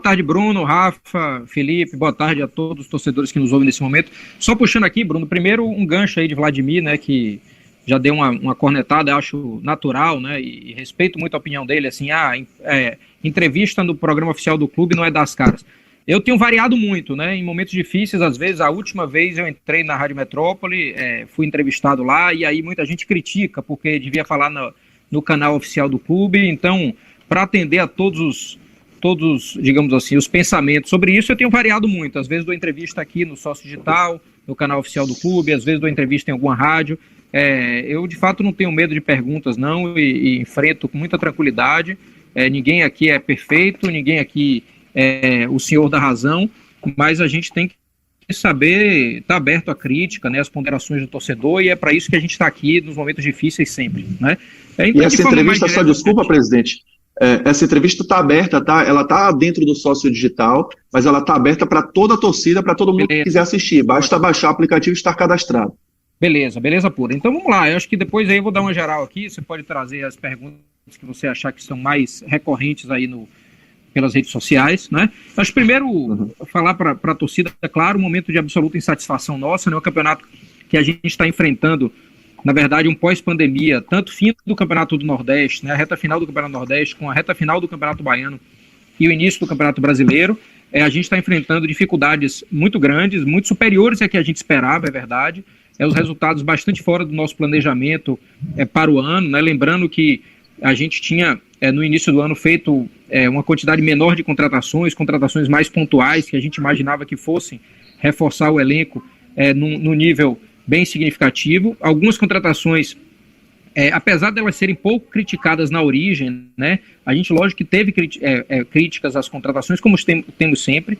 tarde, Bruno, Rafa, Felipe, boa tarde a todos os torcedores que nos ouvem nesse momento. Só puxando aqui, Bruno, primeiro um gancho aí de Vladimir, né, que já deu uma cornetada, eu acho natural, né, e respeito muito a opinião dele, assim, entrevista no programa oficial do clube não é das caras. Eu tenho variado muito, né, em momentos difíceis, às vezes, a última vez eu entrei na Rádio Metrópole, fui entrevistado lá, e aí muita gente critica, porque devia falar no canal oficial do clube, então, para atender a todos, digamos assim, os pensamentos sobre isso, eu tenho variado muito. Às vezes dou entrevista aqui no Sócio Digital, no canal oficial do clube, às vezes dou entrevista em alguma rádio. Eu, de fato, não tenho medo de perguntas, não, e enfrento com muita tranquilidade. Ninguém aqui é perfeito, ninguém aqui é o senhor da razão, mas a gente tem que saber estar aberto à crítica, né, às ponderações do torcedor, e é para isso que a gente está aqui nos momentos difíceis sempre, né? Então, e essa entrevista, só desculpa, presidente, essa entrevista está aberta, tá? Ela está dentro do Sócio Digital, mas ela está aberta para toda a torcida, para todo mundo que quiser assistir. Basta baixar o aplicativo e estar cadastrado. Beleza pura. Então vamos lá, eu acho que depois aí eu vou dar uma geral aqui, você pode trazer as perguntas que você achar que são mais recorrentes aí pelas redes sociais, né? Acho primeiro falar para a torcida, é claro, um momento de absoluta insatisfação nossa, né? O campeonato que a gente está enfrentando, na verdade, um pós-pandemia, tanto fim do Campeonato do Nordeste, né, a reta final do Campeonato Nordeste, com a reta final do Campeonato Baiano e o início do Campeonato Brasileiro, a gente está enfrentando dificuldades muito grandes, muito superiores a que a gente esperava, é verdade, os resultados bastante fora do nosso planejamento para o ano, né, lembrando que a gente tinha, no início do ano, feito uma quantidade menor de contratações mais pontuais, que a gente imaginava que fossem reforçar o elenco no nível bem significativo. Algumas contratações, apesar de elas serem pouco criticadas na origem, né, a gente, lógico, que teve críticas às contratações, como temos sempre,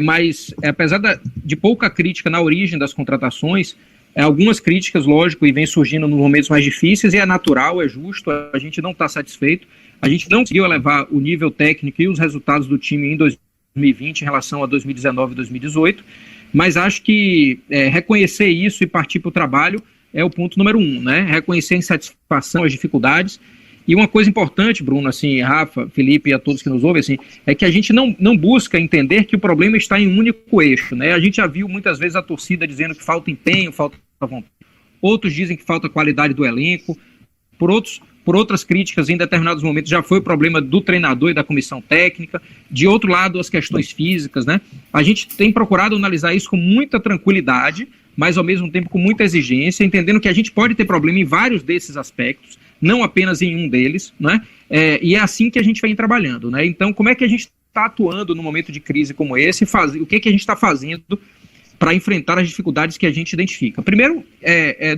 mas apesar de pouca crítica na origem das contratações, algumas críticas, lógico, e vem surgindo nos momentos mais difíceis, e é natural, é justo, a gente não está satisfeito, a gente não conseguiu elevar o nível técnico e os resultados do time em 2020 em relação a 2019 e 2018, mas acho que reconhecer isso e partir para o trabalho é o ponto número 1, né? Reconhecer a insatisfação, as dificuldades. E uma coisa importante, Bruno, assim, Rafa, Felipe e a todos que nos ouvem, assim, é que a gente não busca entender que o problema está em um único eixo, né? A gente já viu muitas vezes a torcida dizendo que falta empenho, falta vontade. Outros dizem que falta qualidade do elenco. Por outras críticas, em determinados momentos, já foi o problema do treinador e da comissão técnica. De outro lado, as questões físicas, né? A gente tem procurado analisar isso com muita tranquilidade, mas ao mesmo tempo com muita exigência, entendendo que a gente pode ter problema em vários desses aspectos, não apenas em um deles, né? E é assim que a gente vem trabalhando, né? Então, como é que a gente está atuando num momento de crise como esse? O que a gente está fazendo para enfrentar as dificuldades que a gente identifica? Primeiro,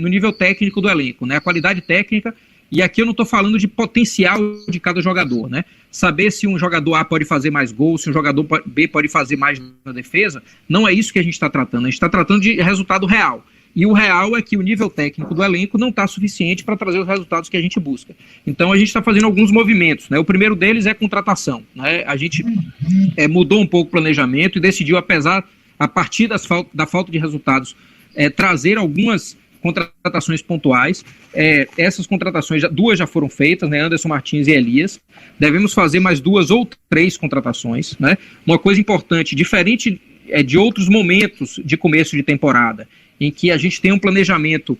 no nível técnico do elenco, né? A qualidade técnica. E aqui eu não estou falando de potencial de cada jogador, né? Saber se um jogador A pode fazer mais gols, se um jogador B pode fazer mais na defesa, não é isso que a gente está tratando. A gente está tratando de resultado real. E o real é que o nível técnico do elenco não está suficiente para trazer os resultados que a gente busca. Então a gente está fazendo alguns movimentos, né? O primeiro deles é contratação, né? A gente mudou um pouco o planejamento e decidiu, a partir da falta de resultados, trazer algumas contratações pontuais. Essas contratações, duas já foram feitas, né? Anderson Martins e Elias. Devemos fazer mais 2 ou 3 contratações, né? Uma coisa importante, diferente de outros momentos de começo de temporada, em que a gente tem um planejamento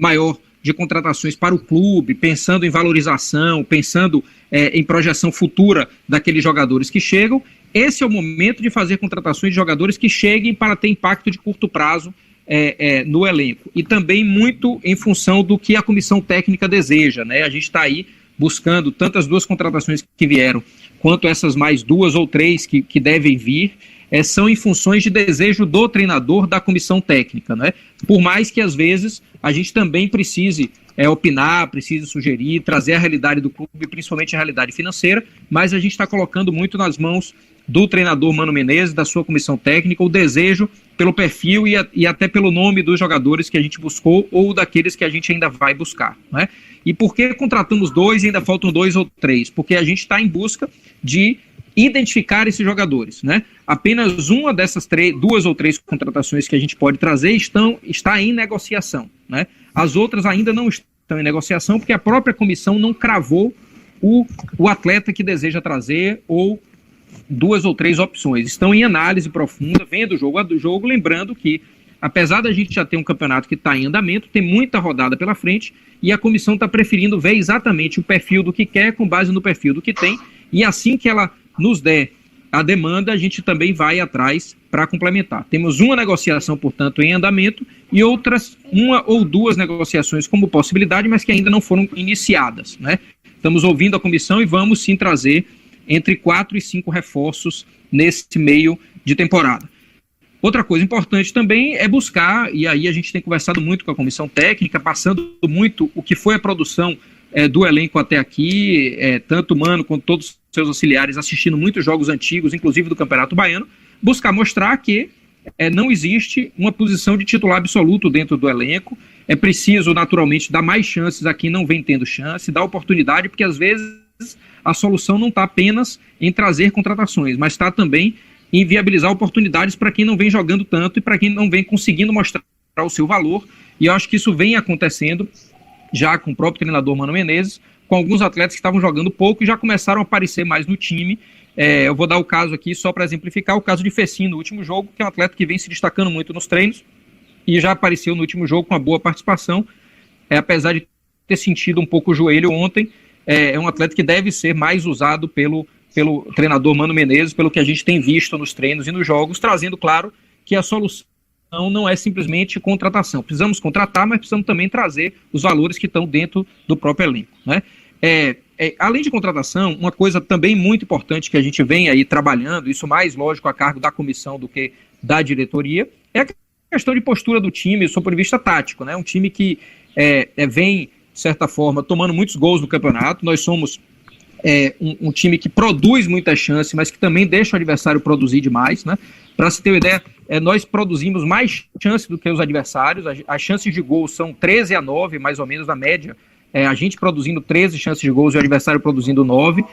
maior de contratações para o clube, pensando em valorização, pensando em projeção futura daqueles jogadores que chegam. Esse é o momento de fazer contratações de jogadores que cheguem para ter impacto de curto prazo no elenco, e também muito em função do que a comissão técnica deseja, né? A gente está aí buscando tanto as 2 contratações que vieram, quanto essas mais 2 ou 3 que devem vir, são em funções de desejo do treinador, da comissão técnica, né? Por mais que às vezes a gente também precise opinar, precise sugerir, trazer a realidade do clube, principalmente a realidade financeira, mas a gente está colocando muito nas mãos do treinador Mano Menezes, da sua comissão técnica, o desejo pelo perfil e até pelo nome dos jogadores que a gente buscou ou daqueles que a gente ainda vai buscar, né? E por que contratamos 2 e ainda faltam 2 ou 3? Porque a gente está em busca de identificar esses jogadores, né? Apenas uma dessas 2 ou 3 contratações que a gente pode trazer está em negociação, né? As outras ainda não estão em negociação porque a própria comissão não cravou o atleta que deseja trazer ou 2 ou 3 opções. Estão em análise profunda, vendo jogo a jogo, lembrando que, apesar da gente já ter um campeonato que está em andamento, tem muita rodada pela frente e a comissão está preferindo ver exatamente o perfil do que quer com base no perfil do que tem, e assim que ela nos der a demanda, a gente também vai atrás para complementar. Temos uma negociação, portanto, em andamento e outras, 1 ou 2 negociações como possibilidade, mas que ainda não foram iniciadas, né? Estamos ouvindo a comissão e vamos sim trazer entre 4 e 5 reforços nesse meio de temporada. Outra coisa importante também é buscar, e aí a gente tem conversado muito com a comissão técnica, passando muito o que foi a produção do elenco até aqui, tanto o Mano quanto todos os seus auxiliares assistindo muitos jogos antigos, inclusive do Campeonato Baiano, buscar mostrar que não existe uma posição de titular absoluto dentro do elenco. É preciso, naturalmente, dar mais chances a quem não vem tendo chance, dar oportunidade, porque às vezes a solução não está apenas em trazer contratações, mas está também em viabilizar oportunidades para quem não vem jogando tanto e para quem não vem conseguindo mostrar o seu valor. E eu acho que isso vem acontecendo já com o próprio treinador Mano Menezes, com alguns atletas que estavam jogando pouco e já começaram a aparecer mais no time. Eu vou dar o caso aqui só para exemplificar, o caso de Fecim no último jogo, que é um atleta que vem se destacando muito nos treinos e já apareceu no último jogo com uma boa participação, apesar de ter sentido um pouco o joelho ontem. É um atleta que deve ser mais usado pelo treinador Mano Menezes, pelo que a gente tem visto nos treinos e nos jogos, trazendo, claro, que a solução não é simplesmente contratação. Precisamos contratar, mas precisamos também trazer os valores que estão dentro do próprio elenco, né? Além de contratação, uma coisa também muito importante que a gente vem aí trabalhando, isso mais, lógico, a cargo da comissão do que da diretoria, é a questão de postura do time, sob o ponto de vista tático, né? Um time que vem, de certa forma, tomando muitos gols no campeonato. Nós somos um time que produz muita chance, mas que também deixa o adversário produzir demais, né? Para se ter uma ideia, nós produzimos mais chances do que os adversários. As chances de gol são 13-9, mais ou menos, na média. A gente produzindo 13 chances de gols e o adversário produzindo 9.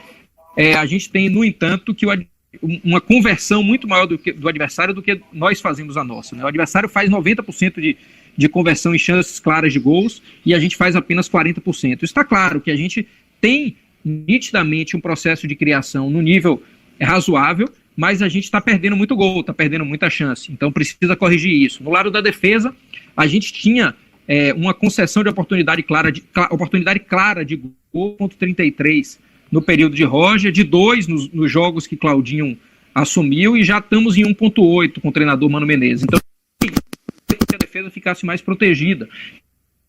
A gente tem, no entanto, que uma conversão muito maior do adversário do que nós fazemos a nossa, né? O adversário faz 90% de conversão em chances claras de gols e a gente faz apenas 40%. Está claro que a gente tem nitidamente um processo de criação no nível razoável, mas a gente está perdendo muito gol, está perdendo muita chance, então precisa corrigir isso. No lado da defesa, a gente tinha uma concessão de oportunidade clara de gol, 1,33 no período de Roger, de 2 nos jogos que Claudinho assumiu, e já estamos em 1,8 com o treinador Mano Menezes. Então, que a defesa ficasse mais protegida.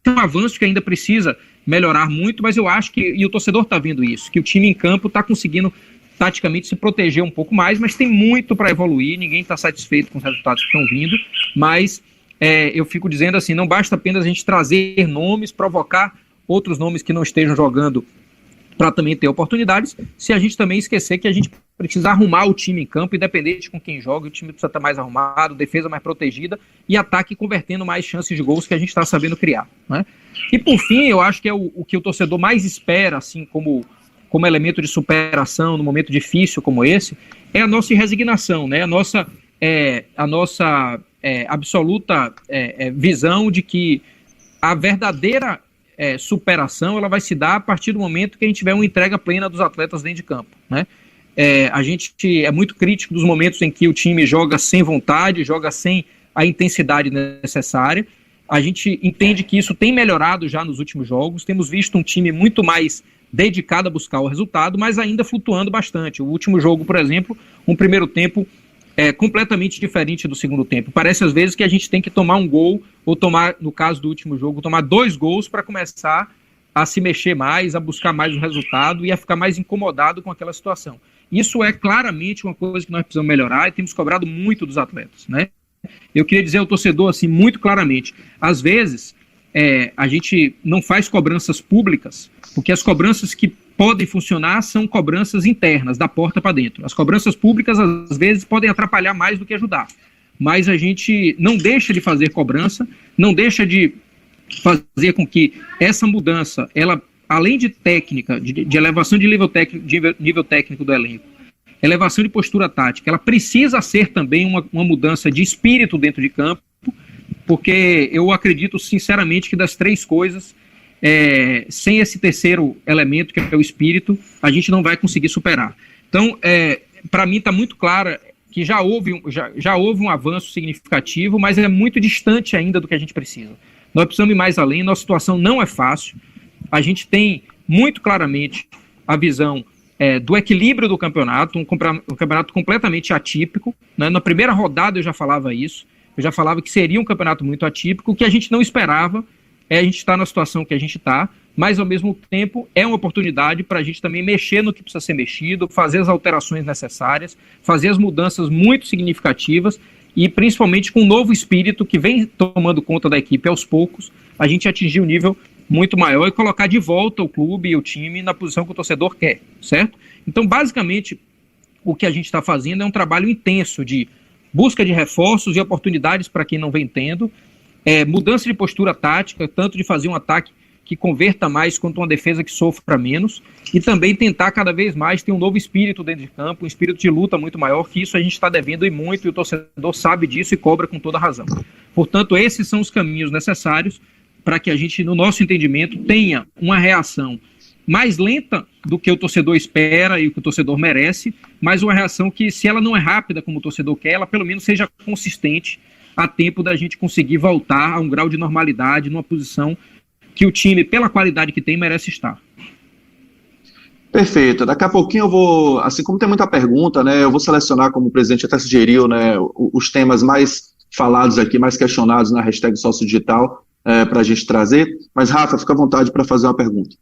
Tem um avanço que ainda precisa melhorar muito, mas eu acho que, e o torcedor está vendo isso, que o time em campo está conseguindo taticamente se proteger um pouco mais, mas tem muito para evoluir, ninguém está satisfeito com os resultados que estão vindo, mas eu fico dizendo assim, não basta apenas a gente trazer nomes, provocar outros nomes que não estejam jogando para também ter oportunidades, se a gente também esquecer que a gente precisa arrumar o time em campo, independente com quem joga, o time precisa estar mais arrumado, defesa mais protegida e ataque convertendo mais chances de gols que a gente está sabendo criar, né? E por fim, eu acho que é o que o torcedor mais espera, assim, como elemento de superação num momento difícil como esse, é a nossa resignação, né? A nossa absoluta visão de que a verdadeira superação ela vai se dar a partir do momento que a gente tiver uma entrega plena dos atletas dentro de campo, né? A gente é muito crítico dos momentos em que o time joga sem vontade, joga sem a intensidade necessária. A gente entende que isso tem melhorado já nos últimos jogos, temos visto um time muito mais dedicado a buscar o resultado, mas ainda flutuando bastante. O último jogo, por exemplo, um primeiro tempo completamente diferente do segundo tempo. Parece às vezes que a gente tem que tomar um gol, ou tomar, no caso do último jogo, tomar 2 gols para começar a se mexer mais, a buscar mais o resultado e a ficar mais incomodado com aquela situação. Isso é claramente uma coisa que nós precisamos melhorar e temos cobrado muito dos atletas, né? Eu queria dizer ao torcedor assim muito claramente, às vezes a gente não faz cobranças públicas, porque as cobranças que podem funcionar são cobranças internas, da porta para dentro. As cobranças públicas, às vezes, podem atrapalhar mais do que ajudar. Mas a gente não deixa de fazer cobrança, não deixa de fazer com que essa mudança, ela, além de técnica, de elevação de nível técnico do elenco, elevação de postura tática, ela precisa ser também uma mudança de espírito dentro de campo, porque eu acredito sinceramente que das 3 coisas, sem esse terceiro elemento, que é o espírito, a gente não vai conseguir superar. Então, para mim está muito clara que já houve um avanço significativo, mas é muito distante ainda do que a gente precisa. Nós precisamos ir mais além, nossa situação não é fácil. A gente tem muito claramente a visão do equilíbrio do campeonato, um campeonato completamente atípico, né? Na primeira rodada eu já falava isso, eu já falava que seria um campeonato muito atípico, o que a gente não esperava a gente estar na situação que a gente está, mas ao mesmo tempo é uma oportunidade para a gente também mexer no que precisa ser mexido, fazer as alterações necessárias, fazer as mudanças muito significativas e principalmente com um novo espírito que vem tomando conta da equipe aos poucos, a gente atingir um nível muito maior e colocar de volta o clube e o time na posição que o torcedor quer, certo? Então, basicamente, o que a gente está fazendo é um trabalho intenso de busca de reforços e oportunidades para quem não vem tendo, mudança de postura tática, tanto de fazer um ataque que converta mais quanto uma defesa que sofra menos, e também tentar cada vez mais ter um novo espírito dentro de campo, um espírito de luta muito maior, que isso a gente está devendo e muito, e o torcedor sabe disso e cobra com toda razão. Portanto, esses são os caminhos necessários para que a gente, no nosso entendimento, tenha uma reação mais lenta do que o torcedor espera e o que o torcedor merece, mas uma reação que, se ela não é rápida como o torcedor quer, ela pelo menos seja consistente a tempo da gente conseguir voltar a um grau de normalidade, numa posição que o time, pela qualidade que tem, merece estar. Perfeito. Daqui a pouquinho eu vou, assim como tem muita pergunta, né, eu vou selecionar, como o presidente até sugeriu, né, os temas mais falados aqui, mais questionados na hashtag Sócio Digital, para a gente trazer. Mas, Rafa, fica à vontade para fazer uma pergunta.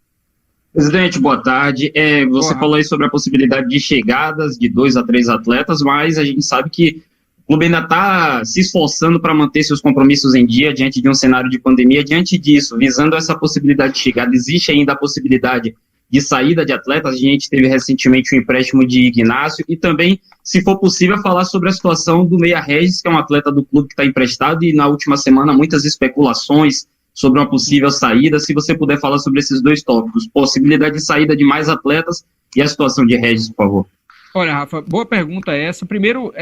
Presidente, boa tarde. Você falou aí sobre a possibilidade de chegadas de 2 a 3 atletas, mas a gente sabe que o clube ainda está se esforçando para manter seus compromissos em dia diante de um cenário de pandemia. Diante disso, visando essa possibilidade de chegada, existe ainda a possibilidade de saída de atletas? A gente teve recentemente o empréstimo de Ignácio e também, se for possível, falar sobre a situação do Meia Regis, que é um atleta do clube que está emprestado, e na última semana muitas especulações sobre uma possível saída. Se você puder falar sobre esses dois tópicos, possibilidade de saída de mais atletas e a situação de Regis, por favor. Olha, Rafa, boa pergunta essa. Primeiro,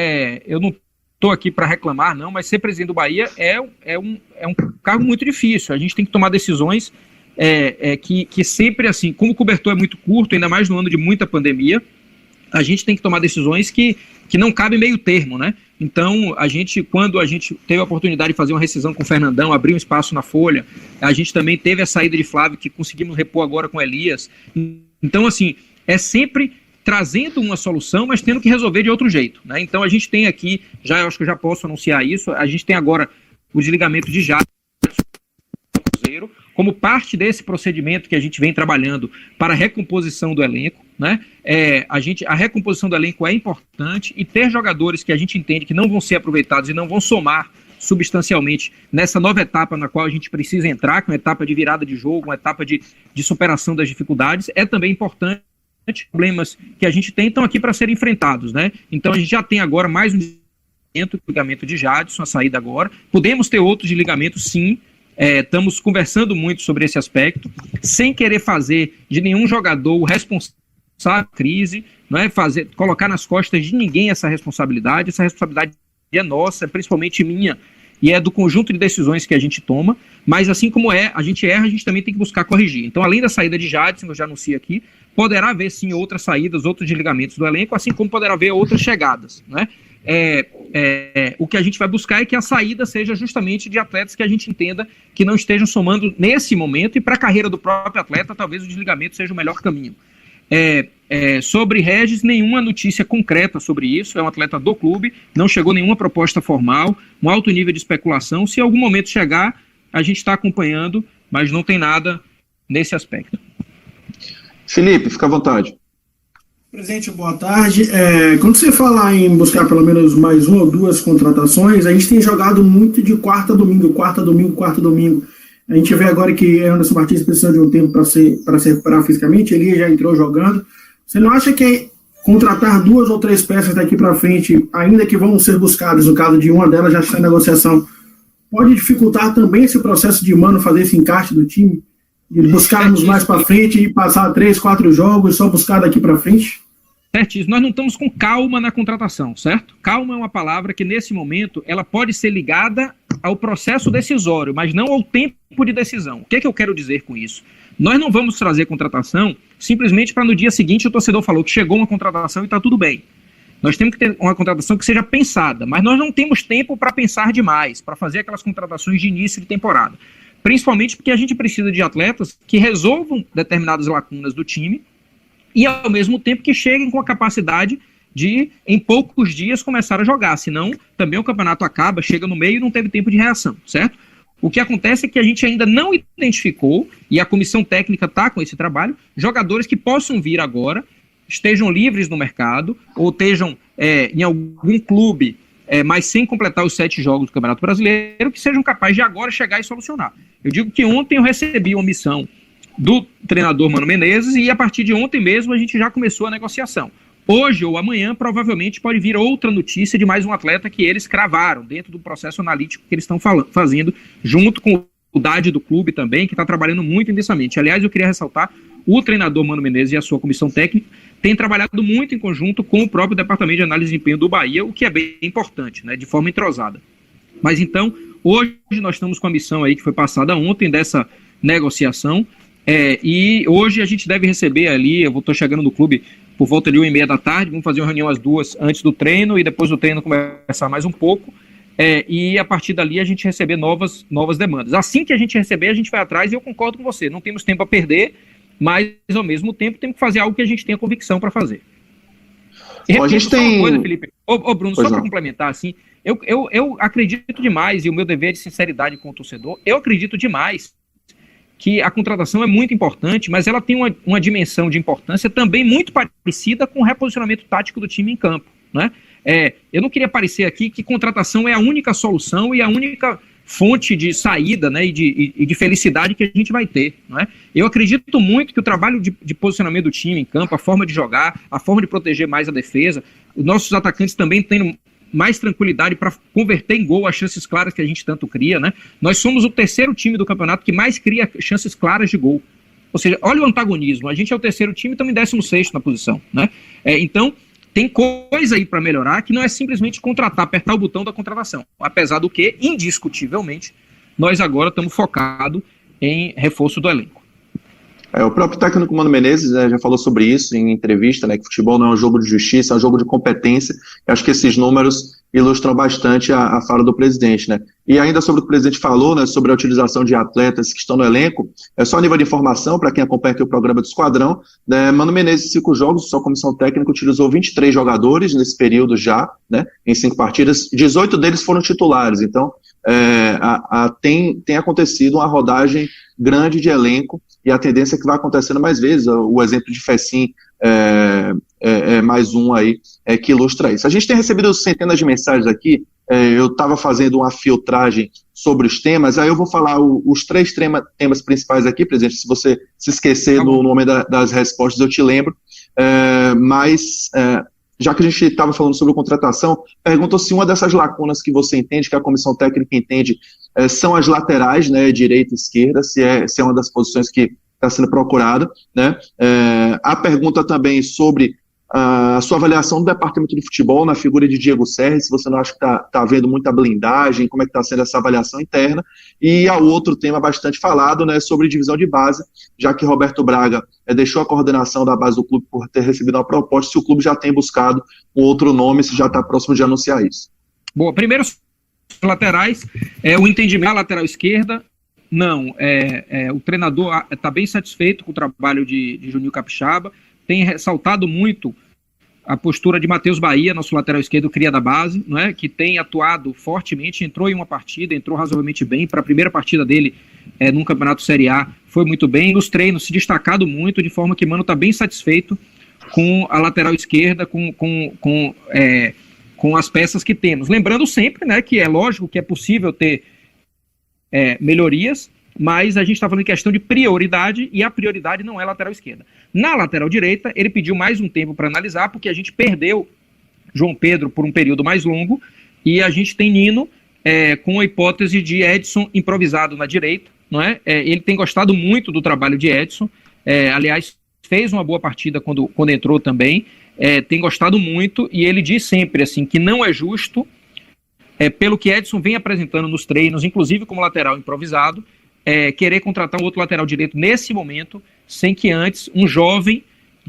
eu não estou aqui para reclamar, não, mas ser presidente do Bahia é um cargo muito difícil. A gente tem que tomar decisões que sempre, assim, como o cobertor é muito curto, ainda mais no ano de muita pandemia, a gente tem que tomar decisões que não cabem meio termo, né? Então, quando a gente teve a oportunidade de fazer uma rescisão com o Fernandão, abrir um espaço na folha, a gente também teve a saída de Flávio, que conseguimos repor agora com Elias. Então, assim, é sempre trazendo uma solução, mas tendo que resolver de outro jeito, né? Então, a gente tem aqui, eu acho que eu já posso anunciar isso, a gente tem agora o desligamento de Jadson do Cruzeiro, como parte desse procedimento que a gente vem trabalhando para a recomposição do elenco, né? A recomposição do elenco é importante, e ter jogadores que a gente entende que não vão ser aproveitados e não vão somar substancialmente nessa nova etapa na qual a gente precisa entrar, que é uma etapa de virada de jogo, uma etapa de superação das dificuldades, é também importante. Problemas que a gente tem estão aqui para serem enfrentados, né? Então a gente já tem agora mais um desligamento de Jadson, a saída agora. Podemos ter outros desligamentos, sim. Estamos conversando muito sobre esse aspecto, sem querer fazer de nenhum jogador o responsável da crise, não é colocar nas costas de ninguém essa responsabilidade é nossa, é principalmente minha, e é do conjunto de decisões que a gente toma, mas assim como a gente erra, a gente também tem que buscar corrigir. Então, além da saída de Jadson, que eu já anunciei aqui, poderá haver sim outras saídas, outros desligamentos do elenco, assim como poderá haver outras chegadas, né? O que a gente vai buscar é que a saída seja justamente de atletas que a gente entenda que não estejam somando nesse momento, e para a carreira do próprio atleta, talvez o desligamento seja o melhor caminho. Sobre Regis, nenhuma notícia concreta sobre isso, é um atleta do clube, não chegou nenhuma proposta formal, um alto nível de especulação. Se em algum momento chegar, a gente está acompanhando, mas não tem nada nesse aspecto. Felipe, fica à vontade. Presidente, boa tarde. Quando você fala em buscar pelo menos mais uma ou duas contratações, a gente tem jogado muito de quarta a domingo. A gente vê agora que Anderson Martins precisa de um tempo para se recuperar fisicamente, ele já entrou jogando. Você não acha que contratar 2 ou 3 peças daqui para frente, ainda que vão ser buscadas, no caso de uma delas já está em negociação, pode dificultar também esse processo de Mano fazer esse encaixe do time? De buscarmos mais para frente e passar 3, 4 jogos e só buscar daqui para frente? Certíssimo. Nós não estamos com calma na contratação, certo? Calma é uma palavra que, nesse momento, ela pode ser ligada ao processo decisório, mas não ao tempo de decisão. O que eu quero dizer com isso? Nós não vamos trazer contratação simplesmente para no dia seguinte o torcedor falou que chegou uma contratação e está tudo bem. Nós temos que ter uma contratação que seja pensada, mas nós não temos tempo para pensar demais, para fazer aquelas contratações de início de temporada. Principalmente porque a gente precisa de atletas que resolvam determinadas lacunas do time e, ao mesmo tempo, que cheguem com a capacidade de, em poucos dias, começar a jogar. Senão, também o campeonato acaba, chega no meio e não teve tempo de reação, certo? O que acontece é que a gente ainda não identificou, e a comissão técnica está com esse trabalho, jogadores que possam vir agora, estejam livres no mercado, ou estejam em algum clube, mas sem completar os 7 jogos do Campeonato Brasileiro, que sejam capazes de agora chegar e solucionar. Eu digo que ontem eu recebi uma missão do treinador Mano Menezes, e a partir de ontem mesmo a gente já começou a negociação. Hoje ou amanhã, provavelmente, pode vir outra notícia de mais um atleta que eles cravaram dentro do processo analítico que eles estão fazendo, junto com o DAD do clube também, que está trabalhando muito intensamente. Aliás, eu queria ressaltar, o treinador Mano Menezes e a sua comissão técnica têm trabalhado muito em conjunto com o próprio Departamento de Análise de Desempenho do Bahia, o que é bem importante, né, de forma entrosada. Mas então, hoje nós estamos com a missão aí que foi passada ontem dessa negociação, e hoje a gente deve receber ali, eu estou chegando no clube por volta de 1h30 da tarde, vamos fazer uma reunião às 2 antes do treino, e depois do treino conversar mais um pouco, e a partir dali a gente receber novas demandas. Assim que a gente receber, a gente vai atrás, e eu concordo com você, não temos tempo a perder, mas ao mesmo tempo temos que fazer algo que a gente tenha convicção para fazer. E repito, a gente tem uma coisa, Felipe. Ô Bruno, pois só para complementar, assim, eu acredito demais, e o meu dever de sinceridade com o torcedor, eu acredito demais que a contratação é muito importante, mas ela tem uma dimensão de importância também muito parecida com o reposicionamento tático do time em campo, né? Eu não queria parecer aqui que contratação é a única solução e a única fonte de saída, né, e de felicidade que a gente vai ter, não é? Eu acredito muito que o trabalho de posicionamento do time em campo, a forma de jogar, a forma de proteger mais a defesa, os nossos atacantes também têm mais tranquilidade para converter em gol as chances claras que a gente tanto cria, né? Nós somos o 3º time do campeonato que mais cria chances claras de gol. Ou seja, olha o antagonismo, a gente é o 3º time e estamos em 16º na posição, né? Então, tem coisa aí para melhorar que não é simplesmente contratar, apertar o botão da contratação. Apesar do que, indiscutivelmente, nós agora estamos focados em reforço do elenco. O próprio técnico Mano Menezes, né, já falou sobre isso em entrevista, né, que futebol não é um jogo de justiça, é um jogo de competência. Eu acho que esses números ilustram bastante a fala do presidente, né? E ainda sobre o que o presidente falou, né, sobre a utilização de atletas que estão no elenco, só a nível de informação, para quem acompanha aqui o programa do Esquadrão, né, Mano Menezes, 5 jogos, sua comissão técnica utilizou 23 jogadores nesse período já, né, em 5 partidas, 18 deles foram titulares, então tem acontecido uma rodagem grande de elenco, e a tendência é que vai acontecendo mais vezes. O exemplo de Fecim é mais um aí que ilustra isso. A gente tem recebido centenas de mensagens aqui, eu estava fazendo uma filtragem sobre os temas, aí eu vou falar os 3 temas principais aqui, presidente, se você se esquecer no momento das respostas eu te lembro, mas já que a gente estava falando sobre contratação, perguntou se uma dessas lacunas que você entende, que a comissão técnica entende, são as laterais, né, direita e esquerda, se é uma das posições que está sendo procurada, né? A pergunta também sobre a sua avaliação do departamento de futebol na figura de Diego Serri, se você não acha que está havendo muita blindagem, como é que está sendo essa avaliação interna, e ao outro tema bastante falado, né, sobre divisão de base, já que Roberto Braga deixou a coordenação da base do clube por ter recebido uma proposta, se o clube já tem buscado um outro nome, se já está próximo de anunciar isso. Boa, primeiro os laterais, o entendimento da lateral esquerda, não, o treinador está bem satisfeito com o trabalho de Juninho Capixaba, tem ressaltado muito a postura de Matheus Bahia, nosso lateral esquerdo, cria da base, não é? Que tem atuado fortemente, entrou em uma partida, entrou razoavelmente bem, para a primeira partida dele num campeonato Série A, foi muito bem, nos treinos se destacado muito, de forma que Mano está bem satisfeito com a lateral esquerda, com as peças que temos. Lembrando sempre, né, que é lógico que é possível ter melhorias, mas a gente está falando em questão de prioridade, e a prioridade não é lateral esquerda. Na lateral direita, ele pediu mais um tempo para analisar, porque a gente perdeu João Pedro por um período mais longo, e a gente tem Nino com a hipótese de Edson improvisado na direita, não é? Ele tem gostado muito do trabalho de Edson, aliás, fez uma boa partida quando entrou também, tem gostado muito, e ele diz sempre assim, que não é justo, pelo que Edson vem apresentando nos treinos, inclusive como lateral improvisado, querer contratar um outro lateral direito nesse momento, sem que antes um jovem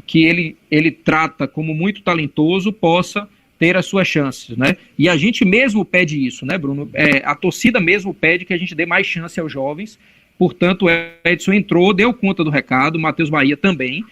que ele trata como muito talentoso possa ter as suas chances, né? E a gente mesmo pede isso, né, Bruno? A torcida mesmo pede que a gente dê mais chance aos jovens. Portanto, o Edson entrou, deu conta do recado, o Matheus Bahia também.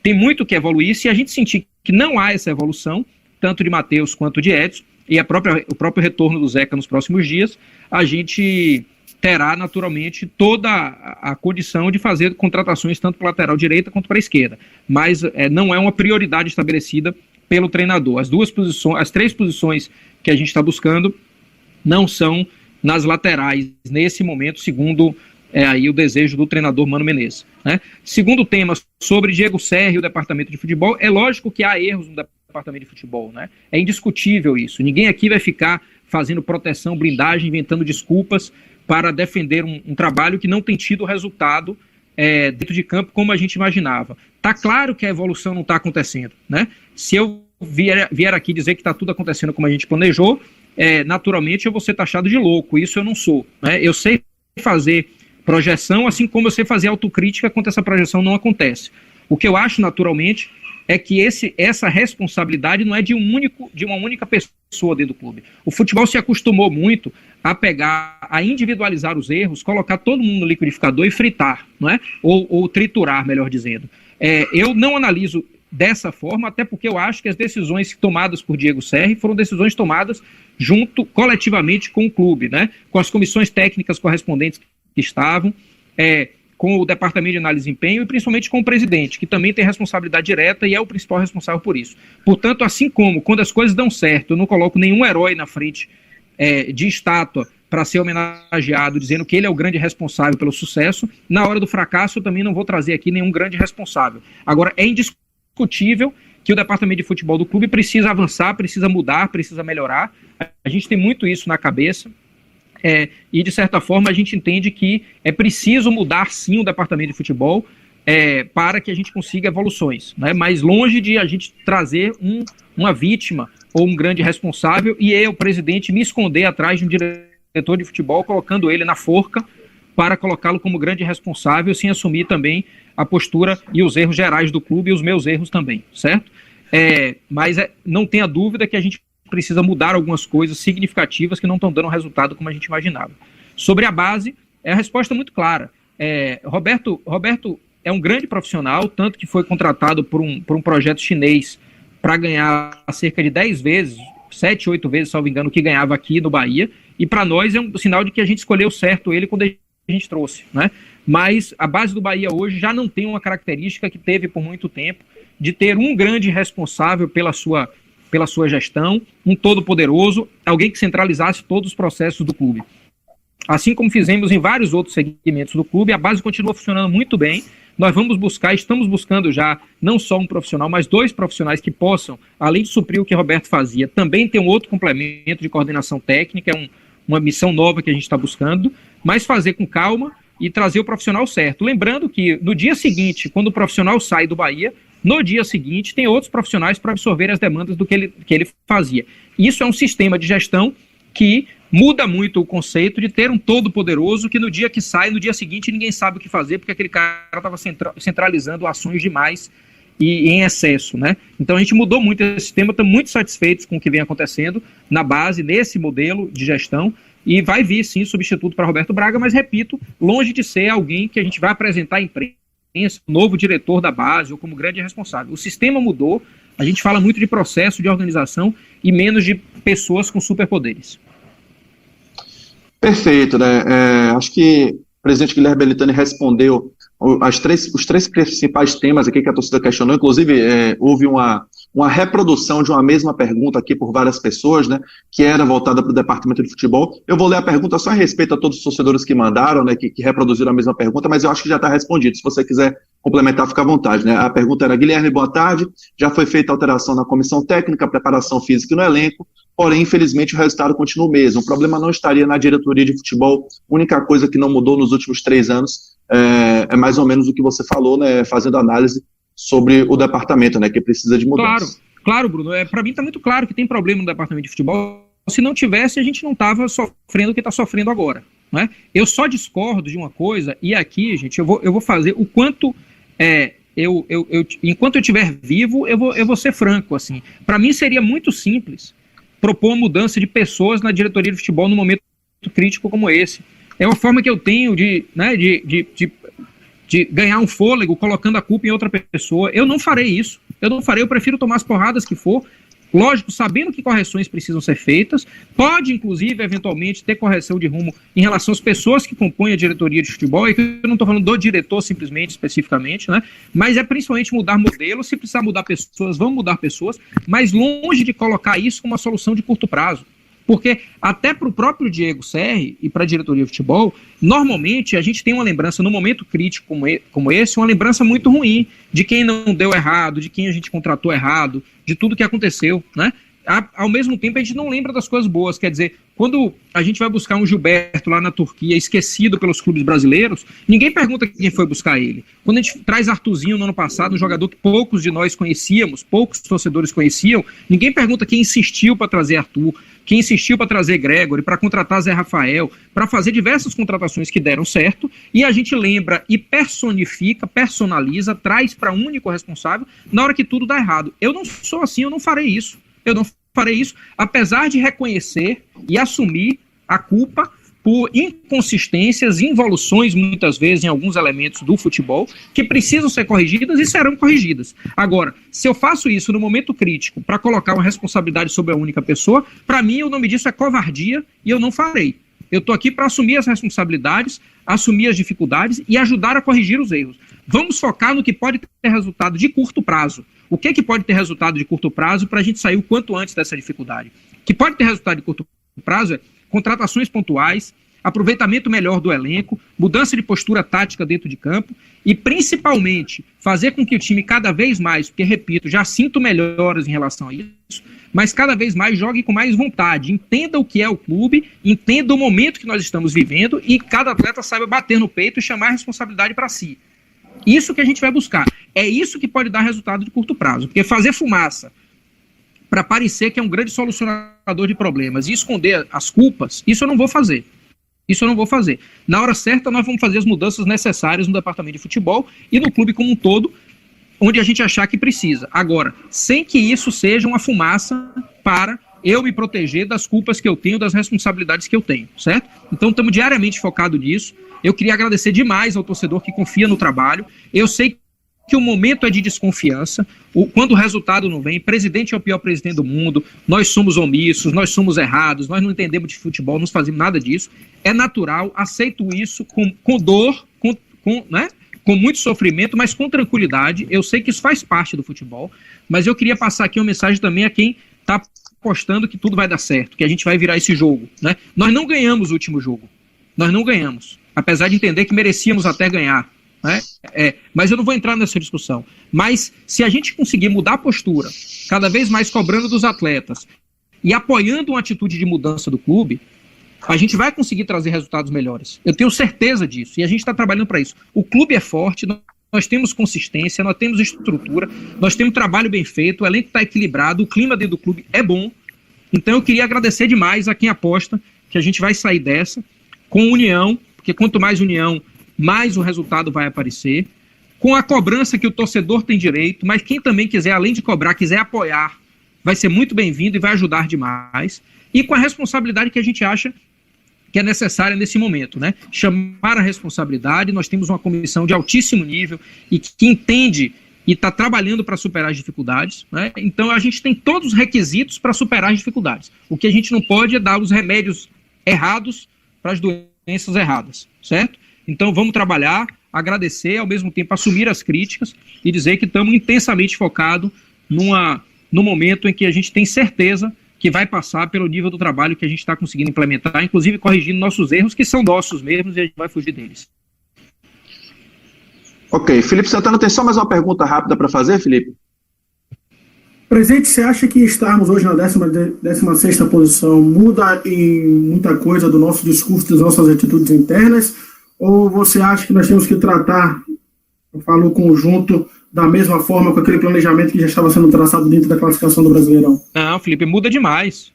Tem muito que evoluir. Se a gente sentir que não há essa evolução, tanto de Matheus quanto de Edson, e o próprio retorno do Zeca nos próximos dias, a gente terá naturalmente toda a condição de fazer contratações tanto para a lateral direita quanto para a esquerda. Mas não é uma prioridade estabelecida pelo treinador. As 3 posições que a gente está buscando não são nas laterais nesse momento, segundo aí o desejo do treinador Mano Menezes, né? Segundo tema, sobre Diego Serra e o departamento de futebol, é lógico que há erros no departamento de futebol, né? É indiscutível isso. Ninguém aqui vai ficar fazendo proteção, blindagem, inventando desculpas para defender um trabalho que não tem tido resultado dentro de campo como a gente imaginava. Está claro que a evolução não está acontecendo, né? Se eu vier aqui dizer que está tudo acontecendo como a gente planejou, naturalmente eu vou ser taxado de louco. Isso eu não sou, né? Eu sei fazer projeção, assim como eu sei fazer autocrítica quando essa projeção não acontece. O que eu acho, naturalmente, é que essa responsabilidade não é de uma única pessoa dentro do clube. O futebol se acostumou muito a individualizar os erros, colocar todo mundo no liquidificador e fritar, não é? Ou triturar, melhor dizendo. Eu não analiso dessa forma, até porque eu acho que as decisões tomadas por Diego Serra foram decisões tomadas coletivamente com o clube, né? Com as comissões técnicas correspondentes que estavam, com o departamento de análise de desempenho e principalmente com o presidente, que também tem responsabilidade direta e é o principal responsável por isso. Portanto, assim como quando as coisas dão certo, eu não coloco nenhum herói na frente de estátua para ser homenageado, dizendo que ele é o grande responsável pelo sucesso, na hora do fracasso eu também não vou trazer aqui nenhum grande responsável. Agora, é indiscutível que o departamento de futebol do clube precisa avançar, precisa mudar, precisa melhorar. A gente tem muito isso na cabeça. E de certa forma a gente entende que é preciso mudar sim o departamento de futebol para que a gente consiga evoluções, né? Mas longe de a gente trazer uma vítima ou um grande responsável e eu, presidente, me esconder atrás de um diretor de futebol, colocando ele na forca para colocá-lo como grande responsável, sem assumir também a postura e os erros gerais do clube e os meus erros também, certo? Mas não tenha dúvida que a gente precisa mudar algumas coisas significativas que não estão dando resultado como a gente imaginava. Sobre a base, a resposta é muito clara. Roberto é um grande profissional, tanto que foi contratado por um projeto chinês para ganhar cerca de 10 vezes, 7, 8 vezes, salvo engano, que ganhava aqui no Bahia, e para nós é um sinal de que a gente escolheu certo ele quando a gente trouxe, né? Mas a base do Bahia hoje já não tem uma característica que teve por muito tempo, de ter um grande responsável pela sua gestão, um todo-poderoso, alguém que centralizasse todos os processos do clube. Assim como fizemos em vários outros segmentos do clube, a base continua funcionando muito bem. Nós estamos buscando já não só um profissional, mas 2 profissionais que possam, além de suprir o que Roberto fazia, também ter um outro complemento de coordenação técnica, uma missão nova que a gente está buscando, mas fazer com calma e trazer o profissional certo. Lembrando que no dia seguinte, quando o profissional sai do Bahia, no dia seguinte tem outros profissionais para absorver as demandas do que ele fazia. Isso é um sistema de gestão que muda muito o conceito de ter um todo-poderoso que no dia que sai, no dia seguinte ninguém sabe o que fazer, porque aquele cara estava centralizando ações demais e em excesso, né? Então a gente mudou muito esse sistema, estamos muito satisfeitos com o que vem acontecendo na base, nesse modelo de gestão, e vai vir sim substituto para Roberto Braga, mas repito, longe de ser alguém que a gente vai apresentar à imprensa, novo diretor da base ou como grande responsável. O sistema mudou, a gente fala muito de processo, de organização e menos de pessoas com superpoderes. Perfeito, né? Acho que o presidente Guilherme Belitani respondeu os 3 principais temas aqui que a torcida questionou. Inclusive, houve uma reprodução de uma mesma pergunta aqui por várias pessoas, né, que era voltada para o departamento de futebol. Eu vou ler a pergunta só a respeito a todos os torcedores que mandaram, né, que reproduziram a mesma pergunta, mas eu acho que já está respondido. Se você quiser complementar, fica à vontade, né? A pergunta era: Guilherme, boa tarde. Já foi feita alteração na comissão técnica, preparação física e no elenco, porém, infelizmente, o resultado continua o mesmo. O problema não estaria na diretoria de futebol. A única coisa que não mudou nos últimos 3 anos é mais ou menos o que você falou, né, fazendo análise sobre o departamento, né, que precisa de mudança. Claro, Bruno. Para mim está muito claro que tem problema no departamento de futebol. Se não tivesse, a gente não estava sofrendo o que está sofrendo agora, né? Eu só discordo de uma coisa, e aqui, gente, eu vou fazer o quanto... enquanto eu estiver vivo, eu vou ser franco, assim. Para mim seria muito simples propor uma mudança de pessoas na diretoria de futebol num momento crítico como esse. É uma forma que eu tenho de ganhar um fôlego colocando a culpa em outra pessoa. Eu não farei isso. Eu prefiro tomar as porradas que for, lógico, sabendo que correções precisam ser feitas. Pode, inclusive, eventualmente, ter correção de rumo em relação às pessoas que compõem a diretoria de futebol, e que eu não estou falando do diretor simplesmente, especificamente, né? Mas é principalmente mudar modelo. Se precisar mudar pessoas, vamos mudar pessoas, mas longe de colocar isso como uma solução de curto prazo. Porque até para o próprio Diego Serri e para a diretoria de futebol, normalmente a gente tem uma lembrança, num momento crítico como esse, uma lembrança muito ruim de quem não deu errado, de quem a gente contratou errado, de tudo que aconteceu, né? Ao mesmo tempo, a gente não lembra das coisas boas. Quer dizer, quando a gente vai buscar um Gilberto lá na Turquia, esquecido pelos clubes brasileiros, ninguém pergunta quem foi buscar ele. Quando a gente traz Arthurzinho no ano passado, um jogador que poucos de nós conhecíamos, poucos torcedores conheciam, ninguém pergunta quem insistiu para trazer Arthur, quem insistiu para trazer Gregory, para contratar Zé Rafael, para fazer diversas contratações que deram certo, e a gente lembra e personifica, personaliza, traz para um único responsável na hora que tudo dá errado. Eu não sou assim, eu não farei isso. Eu não farei isso, apesar de reconhecer e assumir a culpa por inconsistências, involuções, muitas vezes, em alguns elementos do futebol, que precisam ser corrigidas e serão corrigidas. Agora, se eu faço isso no momento crítico para colocar uma responsabilidade sobre a única pessoa, para mim o nome disso é covardia e eu não farei. Eu estou aqui para assumir as responsabilidades, assumir as dificuldades e ajudar a corrigir os erros. Vamos focar no que pode ter resultado de curto prazo. O que pode ter resultado de curto prazo para a gente sair o quanto antes dessa dificuldade? O que pode ter resultado de curto prazo é contratações pontuais, aproveitamento melhor do elenco, mudança de postura tática dentro de campo e, principalmente, fazer com que o time cada vez mais, porque, repito, já sinto melhoras em relação a isso, mas cada vez mais jogue com mais vontade, entenda o que é o clube, entenda o momento que nós estamos vivendo e cada atleta saiba bater no peito e chamar a responsabilidade para si. Isso que a gente vai buscar. É isso que pode dar resultado de curto prazo. Porque fazer fumaça para parecer que é um grande solucionador de problemas e esconder as culpas, isso eu não vou fazer. Isso eu não vou fazer. Na hora certa, nós vamos fazer as mudanças necessárias no departamento de futebol e no clube como um todo, onde a gente achar que precisa. Agora, sem que isso seja uma fumaça para eu me proteger das culpas que eu tenho, das responsabilidades que eu tenho, certo? Então, estamos diariamente focados nisso. Eu queria agradecer demais ao torcedor que confia no trabalho. Eu sei que o momento é de desconfiança. Quando o resultado não vem, presidente é o pior presidente do mundo, nós somos omissos, nós somos errados, nós não entendemos de futebol, não fazemos nada disso. É natural, aceito isso com dor, né? Com muito sofrimento, mas com tranquilidade. Eu sei que isso faz parte do futebol, mas eu queria passar aqui uma mensagem também a quem está apostando que tudo vai dar certo, que a gente vai virar esse jogo, né? Nós não ganhamos o último jogo. Nós não ganhamos. Apesar de entender que merecíamos até ganhar, né? Mas eu não vou entrar nessa discussão. Mas se a gente conseguir mudar a postura, cada vez mais cobrando dos atletas e apoiando uma atitude de mudança do clube, a gente vai conseguir trazer resultados melhores. Eu tenho certeza disso e a gente está trabalhando para isso. O clube é forte, nós temos consistência, nós temos estrutura, nós temos trabalho bem feito, o elenco está equilibrado, o clima dentro do clube é bom. Então eu queria agradecer demais a quem aposta que a gente vai sair dessa com união, porque quanto mais união, mais o resultado vai aparecer, com a cobrança que o torcedor tem direito, mas quem também quiser, além de cobrar, quiser apoiar, vai ser muito bem-vindo e vai ajudar demais, e com a responsabilidade que a gente acha que é necessária nesse momento, né? Chamar a responsabilidade. Nós temos uma comissão de altíssimo nível e que entende e está trabalhando para superar as dificuldades, né? Então a gente tem todos os requisitos para superar as dificuldades. O que a gente não pode é dar os remédios errados para as doenças erradas, certo? Então vamos trabalhar, agradecer, ao mesmo tempo assumir as críticas e dizer que estamos intensamente focados no momento em que a gente tem certeza que vai passar pelo nível do trabalho que a gente está conseguindo implementar, inclusive corrigindo nossos erros, que são nossos mesmos, e a gente vai fugir deles. Ok, Felipe Santana, tem só mais uma pergunta rápida para fazer, Felipe? Presidente, você acha que estarmos hoje na 16ª posição muda em muita coisa do nosso discurso, das nossas atitudes internas, ou você acha que nós temos que tratar, eu falo, o conjunto da mesma forma, com aquele planejamento que já estava sendo traçado dentro da classificação do Brasileirão? Não, Felipe, muda demais,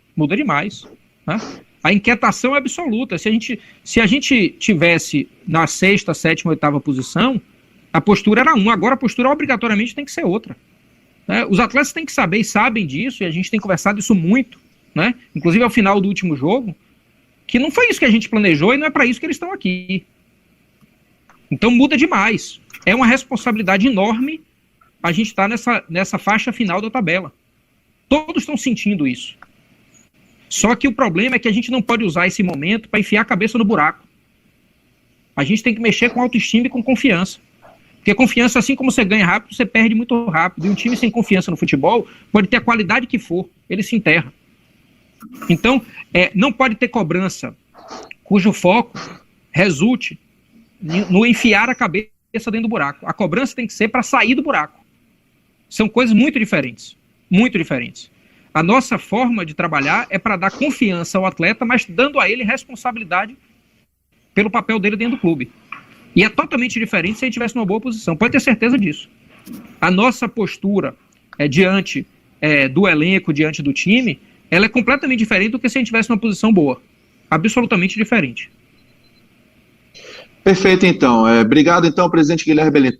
né? A inquietação é absoluta. Se a gente tivesse na 6ª, 7ª, 8ª posição, a postura era uma, agora a postura obrigatoriamente tem que ser outra, né? Os atletas têm que saber e sabem disso, e a gente tem conversado isso muito, né? Inclusive ao final do último jogo, que não foi isso que a gente planejou e não é para isso que eles estão aqui. Então muda demais. É uma responsabilidade enorme a gente estar nessa faixa final da tabela. Todos estão sentindo isso. Só que o problema é que a gente não pode usar esse momento para enfiar a cabeça no buraco. A gente tem que mexer com autoestima e com confiança. Porque confiança, assim como você ganha rápido, você perde muito rápido. E um time sem confiança no futebol pode ter a qualidade que for, ele se enterra. Então, não pode ter cobrança cujo foco resulte no enfiar a cabeça dentro do buraco. A cobrança tem que ser para sair do buraco. São coisas muito diferentes. Muito diferentes. A nossa forma de trabalhar é para dar confiança ao atleta, mas dando a ele responsabilidade pelo papel dele dentro do clube. E é totalmente diferente se ele estivesse numa boa posição. Pode ter certeza disso. A nossa postura diante do elenco, diante do time, ela é completamente diferente do que se a gente estivesse numa posição boa. Absolutamente diferente. Perfeito, então. Obrigado, então, presidente Guilherme Belintani.